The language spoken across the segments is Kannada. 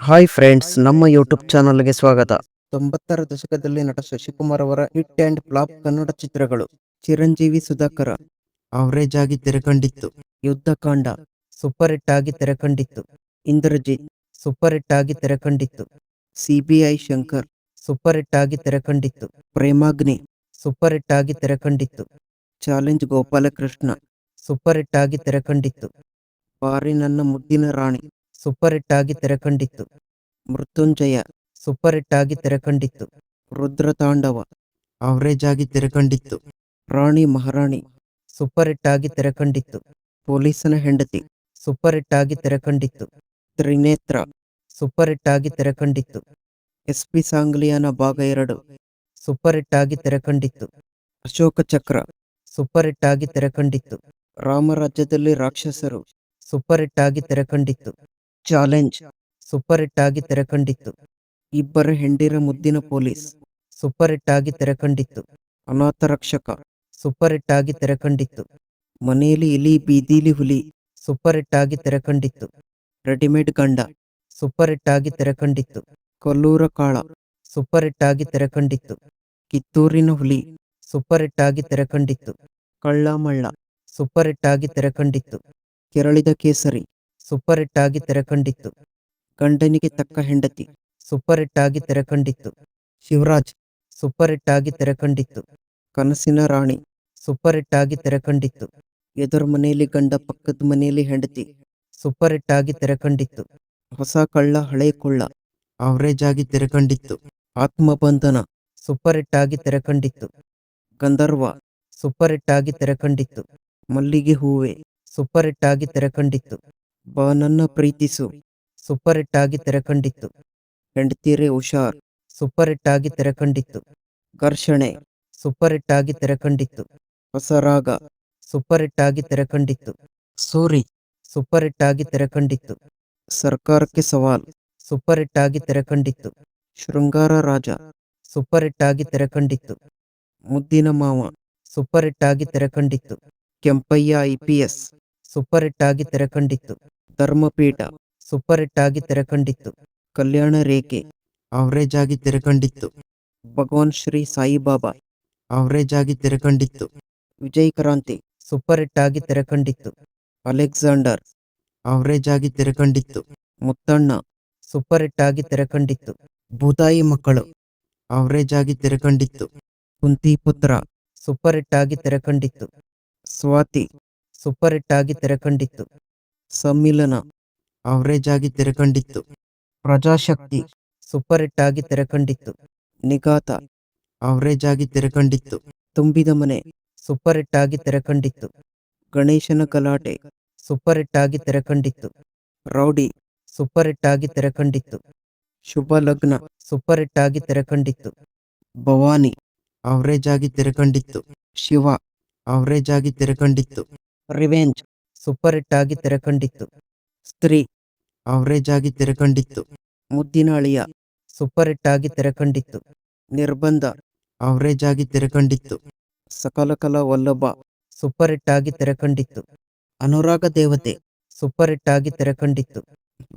ಹಾಯ್ ಫ್ರೆಂಡ್ಸ್, ನಮ್ಮ ಯೂಟ್ಯೂಬ್ ಚಾನಲ್ಗೆ ಸ್ವಾಗತ. 90ರ ದಶಕದಲ್ಲಿ ನಟ ಶಶಿಕುಮಾರ್ ಅವರ ಹಿಟ್ ಆ್ಯಂಡ್ ಫ್ಲಾಪ್ ಕನ್ನಡ ಚಿತ್ರಗಳು. ಚಿರಂಜೀವಿ ಸುಧಾಕರ ಅವರೇಜ್ ಆಗಿ ತೆರೆಕಂಡಿತ್ತು. ಯುದ್ಧಕಾಂಡ ಸೂಪರ್ ಹಿಟ್ ಆಗಿ ತೆರೆಕಂಡಿತ್ತು. ಇಂದ್ರಜಿತ್ ಸೂಪರ್ ಹಿಟ್ ಆಗಿ ತೆರೆಕಂಡಿತ್ತು. ಸಿಬಿಐ ಶಂಕರ್ ಸೂಪರ್ ಹಿಟ್ ಆಗಿ ತೆರೆಕಂಡಿತ್ತು. ಪ್ರೇಮಾಗ್ನಿ ಸೂಪರ್ ಹಿಟ್ ಆಗಿ ತೆರೆಕಂಡಿತ್ತು. ಚಾಲೆಂಜ್ ಗೋಪಾಲಕೃಷ್ಣ ಸೂಪರ್ ಹಿಟ್ ಆಗಿ ತೆರೆಕಂಡಿತ್ತು. ಬಾರಿ ನನ್ನ ಮುದ್ದಿನ ರಾಣಿ ಸೂಪರ್ ಹಿಟ್ ಆಗಿ ತೆರೆಕಂಡಿತ್ತು. ಮೃತ್ಯುಂಜಯ ಸೂಪರ್ ಹಿಟ್ ಆಗಿ ತೆರೆಕಂಡಿತ್ತು. ರುದ್ರತಾಂಡವ ಅವರೇಜ್ ಆಗಿ ತೆರೆಕಂಡಿತ್ತು. ರಾಣಿ ಮಹಾರಾಣಿ ಸೂಪರ್ ಹಿಟ್ ಆಗಿ ತೆರೆಕಂಡಿತ್ತು. ಪೊಲೀಸನ ಹೆಂಡತಿ ಸೂಪರ್ ಹಿಟ್ ಆಗಿ ತೆರೆಕಂಡಿತ್ತು. ತ್ರಿನೇತ್ರ ಸೂಪರ್ ಹಿಟ್ ಆಗಿ ತೆರೆಕಂಡಿತ್ತು. SP ಸಾಂಗ್ಲಿಯಾನ ಭಾಗ 2 ಸೂಪರ್ ಹಿಟ್ ಆಗಿ ತೆರೆಕಂಡಿತ್ತು. ಅಶೋಕ ಚಕ್ರ ಸೂಪರ್ ಹಿಟ್ ಆಗಿ ತೆರೆಕಂಡಿತ್ತು. ರಾಮರಾಜ್ಯದಲ್ಲಿ ರಾಕ್ಷಸರು ಸೂಪರ್ ಹಿಟ್ ಆಗಿ ತೆರೆಕಂಡಿತ್ತು. ಚಾಲೆಂಜ್ ಸೂಪರ್ ಹಿಟ್ ಆಗಿ ತೆರೆಕಂಡಿತ್ತು. ಇಬ್ಬರ ಹೆಂಡಿರ ಮುದ್ದಿನ ಪೊಲೀಸ್ ಸೂಪರ್ ಹಿಟ್ ಆಗಿ ತೆರೆಕಂಡಿತ್ತು. ಅನಾಥ ರಕ್ಷಕ ಸೂಪರ್ ಹಿಟ್ ಆಗಿ ತೆರೆಕಂಡಿತ್ತು. ಮನೆಯಲ್ಲಿ ಇಲಿ ಬೀದಿಲಿ ಹುಲಿ ಸೂಪರ್ ಹಿಟ್ ಆಗಿ ತೆರೆಕಂಡಿತ್ತು. ರೆಡಿಮೇಡ್ ಗಂಡ ಸೂಪರ್ ಹಿಟ್ ಆಗಿ ತೆರೆಕಂಡಿತ್ತು. ಕೊಲ್ಲೂರ ಕಾಳ ಸೂಪರ್ ಹಿಟ್ ಆಗಿ ತೆರೆಕಂಡಿತ್ತು. ಕಿತ್ತೂರಿನ ಹುಲಿ ಸೂಪರ್ ಹಿಟ್ ಆಗಿ ತೆರೆಕಂಡಿತ್ತು. ಕಳ್ಳ ಮಳ್ಳ ಸೂಪರ್ ಹಿಟ್ ಆಗಿ ತೆರೆಕಂಡಿತ್ತು. ಕೆರಳಿದ ಕೇಸರಿ ಸೂಪರ್ ಹಿಟ್ ಆಗಿ ತೆರೆಕಂಡಿತ್ತು. ಗಂಡನಿಗೆ ತಕ್ಕ ಹೆಂಡತಿ ಸೂಪರ್ ಹಿಟ್ ಆಗಿ ತೆರೆಕಂಡಿತ್ತು. ಶಿವರಾಜ್ ಸೂಪರ್ ಹಿಟ್ ಆಗಿ ತೆರೆಕಂಡಿತ್ತು. ಕನಸಿನ ರಾಣಿ ಸೂಪರ್ ಹಿಟ್ ಆಗಿ ತೆರೆಕಂಡಿತ್ತು. ಎದುರು ಮನೆಯಲ್ಲಿ ಗಂಡ ಪಕ್ಕದ ಮನೆಯಲ್ಲಿ ಹೆಂಡತಿ ಸೂಪರ್ ಹಿಟ್ ಆಗಿ ತೆರೆಕಂಡಿತ್ತು. ಹೊಸ ಕಳ್ಳ ಹಳೆ ಕೊಳ್ಳ ಅವರೇಜ್ ಆಗಿ ತೆರೆಕಂಡಿತ್ತು. ಆತ್ಮಬಂಧನ ಸೂಪರ್ ಹಿಟ್ ಆಗಿ ತೆರೆಕಂಡಿತ್ತು. ಗಂಧರ್ವ ಸೂಪರ್ ಹಿಟ್ ಆಗಿ ತೆರೆಕಂಡಿತ್ತು. ಮಲ್ಲಿಗೆ ಹೂವೆ ಸೂಪರ್ ಹಿಟ್ ಆಗಿ ತೆರೆಕಂಡಿತ್ತು. ಬಾ ನನ್ನ ಪ್ರೀತಿಸು ಸೂಪರ್ ಹಿಟ್ ಆಗಿ ತೆರೆಕಂಡಿತ್ತು. ಹೆಂಡತೀರೆ ಹುಷಾರ್ ಸೂಪರ್ ಹಿಟ್ ಆಗಿ ತೆರೆಕಂಡಿತ್ತು. ಘರ್ಷಣೆ ಸೂಪರ್ ಹಿಟ್ ಆಗಿ ತೆರೆಕಂಡಿತ್ತು. ಹೊಸರಾಗ ಸೂಪರ್ ಹಿಟ್ ಆಗಿ ತೆರೆಕಂಡಿತ್ತು. ಸೂರಿ ಸೂಪರ್ ಹಿಟ್ ಆಗಿ ತೆರೆಕಂಡಿತ್ತು. ಸರ್ಕಾರಕ್ಕೆ ಸವಾಲ್ ಸೂಪರ್ ಹಿಟ್ ಆಗಿ ತೆರೆಕಂಡಿತ್ತು. ಶೃಂಗಾರ ರಾಜ ಸೂಪರ್ ಹಿಟ್ ಆಗಿ ತೆರೆಕಂಡಿತ್ತು. ಮುದ್ದಿನ ಮಾವ ಸೂಪರ್ ಹಿಟ್ ಆಗಿ ತೆರೆಕಂಡಿತ್ತು. ಕೆಂಪಯ್ಯ IPS ಸೂಪರ್ ಹಿಟ್ ಆಗಿ ತೆರೆಕಂಡಿತ್ತು. ಧರ್ಮಪೀಠ ಸೂಪರ್ ಹಿಟ್ ಆಗಿ ತೆರೆಕಂಡಿತ್ತು. ಕಲ್ಯಾಣ ರೇಖೆ ಅವರೇಜ್ ಆಗಿ ತೆರೆಕಂಡಿತ್ತು. ಭಗವಾನ್ ಶ್ರೀ ಸಾಯಿಬಾಬಾ ಅವರೇಜ್ ಆಗಿ ತೆರೆಕಂಡಿತ್ತು. ವಿಜಯ್ ಕ್ರಾಂತಿ ಸೂಪರ್ ಹಿಟ್ ಆಗಿ ತೆರೆಕಂಡಿತ್ತು. ಅಲೆಕ್ಸಾಂಡರ್ ಅವರೇಜ್ ಆಗಿ ತೆರೆಕಂಡಿತ್ತು. ಮುತ್ತಣ್ಣ ಸೂಪರ್ ಹಿಟ್ ಆಗಿ ತೆರೆಕಂಡಿತ್ತು. ಭೂತಾಯಿ ಮಕ್ಕಳು ಅವರೇಜ್ ಆಗಿ ತೆರೆಕಂಡಿತ್ತು. ಕುಂತಿಪುತ್ರ ಸೂಪರ್ ಹಿಟ್ ಆಗಿ ತೆರೆಕಂಡಿತ್ತು. ಸ್ವಾತಿ ಸೂಪರ್ ಹಿಟ್ ಆಗಿ ತೆರೆಕಂಡಿತ್ತು. ಸಮ್ಮಿಲನ ಅವರೇಜ್ ಆಗಿ ತೆರೆಕಂಡಿತ್ತು. ಪ್ರಜಾಶಕ್ತಿ ಸೂಪರ್ ಹಿಟ್ ಆಗಿ ತೆರೆಕಂಡಿತ್ತು. ನಿಘಾತ ಅವರೇಜ್ ಆಗಿ ತೆರೆಕಂಡಿತ್ತು. ತುಂಬಿದ ಮನೆ ಸೂಪರ್ ಹಿಟ್ ಆಗಿ ತೆರೆಕಂಡಿತ್ತು. ಗಣೇಶನ ಗಲಾಟೆ ಸೂಪರ್ ಹಿಟ್ ಆಗಿ ತೆರೆಕಂಡಿತ್ತು. ರೌಡಿ ಸೂಪರ್ ಹಿಟ್ ಆಗಿ ತೆರೆಕಂಡಿತ್ತು. ಶುಭ ಲಗ್ನ ಸೂಪರ್ ಹಿಟ್ ಆಗಿ ತೆರೆಕಂಡಿತ್ತು. ಭವಾನಿ ಅವರೇಜ್ ಆಗಿ ತೆರೆಕಂಡಿತ್ತು. ಶಿವ ಅವರೇಜ್ ಆಗಿ ತೆರೆಕಂಡಿತ್ತು. ರಿವೆಂಜ್ ಸೂಪರ್ ಹಿಟ್ ಆಗಿ ತೆರೆಕಂಡಿತ್ತು. ಸ್ತ್ರೀ ಅವರೇಜ್ ಆಗಿ ತೆರೆಕಂಡಿತ್ತು. ಮುದ್ದಿನ ಅಳಿಯ ಸೂಪರ್ ಹಿಟ್ ಆಗಿ ತೆರೆಕಂಡಿತ್ತು. ನಿರ್ಬಂಧ ಅವರೇಜ್ ಆಗಿ ತೆರೆಕಂಡಿತ್ತು. ಸಕಲ ಕಲಾ ವಲ್ಲಭ ಸೂಪರ್ ಹಿಟ್ ಆಗಿ ತೆರೆಕಂಡಿತ್ತು. ಅನುರಾಗ ದೇವತೆ ಸೂಪರ್ ಹಿಟ್ ಆಗಿ ತೆರೆಕಂಡಿತ್ತು.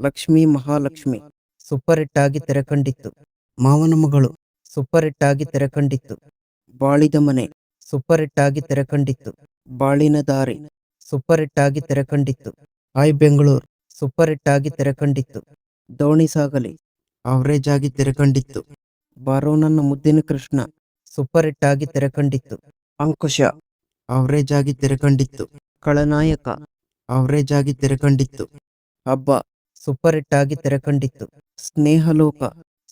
ಲಕ್ಷ್ಮೀ ಮಹಾಲಕ್ಷ್ಮಿ ಸೂಪರ್ ಹಿಟ್ ಆಗಿ ತೆರೆಕಂಡಿತ್ತು. ಮಾವನ ಮಗಳು ಸೂಪರ್ ಹಿಟ್ ಆಗಿ ತೆರೆಕಂಡಿತ್ತು. ಬಾಳಿದ ಮನೆ ಸೂಪರ್ ಹಿಟ್ ಆಗಿ ತೆರೆಕಂಡಿತ್ತು. ಬಾಳಿನ ದಾರಿ ಸೂಪರ್ ಹಿಟ್ ಆಗಿ ತೆರೆಕಂಡಿತ್ತು. ಹಾಯ್ ಬೆಂಗಳೂರು ಸೂಪರ್ ಹಿಟ್ ಆಗಿ ತೆರೆಕಂಡಿತ್ತು. ದೋಣಿ ಸಾಗಲಿ ಅವರೇಜ್ ಆಗಿ ತೆರೆಕಂಡಿತ್ತು. ಬಾರೋ ನನ್ನ ಮುದ್ದಿನ ಕೃಷ್ಣ ಸೂಪರ್ ಹಿಟ್ ಆಗಿ ತೆರೆಕಂಡಿತ್ತು. ಅಂಕುಶ ಅವರೇಜ್ ಆಗಿ ತೆರೆಕಂಡಿತ್ತು. ಖಳನಾಯಕ ಅವರೇಜ್ ಆಗಿ ತೆರೆಕಂಡಿತ್ತು. ಹಬ್ಬ ಸೂಪರ್ ಹಿಟ್ ಆಗಿ ತೆರೆಕಂಡಿತ್ತು. ಸ್ನೇಹಲೋಕ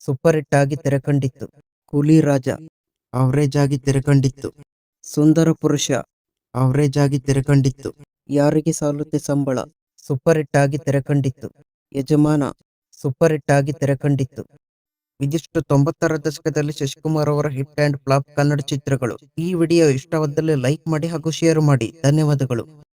ಸೂಪರ್ ಹಿಟ್ ಆಗಿ ತೆರೆಕಂಡಿತ್ತು. ಕೂಲಿ ರಾಜ ಅವರೇಜ್ ಆಗಿ ತೆರೆಕಂಡಿತ್ತು. ಸುಂದರ ಪುರುಷ ಅವರೇಜ್ ಆಗಿ ತೆರೆಕಂಡಿತ್ತು. ಯಾರಿಗೆ ಸಾಲುತ್ತೆ ಸಂಬಳ ಸೂಪರ್ ಹಿಟ್ ಆಗಿ ತೆರೆಕಂಡಿತ್ತು. ಯಜಮಾನ ಸೂಪರ್ ಹಿಟ್ ಆಗಿ ತೆರೆಕಂಡಿತ್ತು. ಇದಿಷ್ಟು 90ರ ದಶಕದಲ್ಲಿ ಶಶಿಕುಮಾರ್ ಅವರ ಹಿಟ್ ಆ್ಯಂಡ್ ಫ್ಲಾಪ್ ಕನ್ನಡ ಚಿತ್ರಗಳು. ಈ ವಿಡಿಯೋ ಇಷ್ಟವಾದಲ್ಲಿ ಲೈಕ್ ಮಾಡಿ ಹಾಗೂ ಶೇರ್ ಮಾಡಿ. ಧನ್ಯವಾದಗಳು.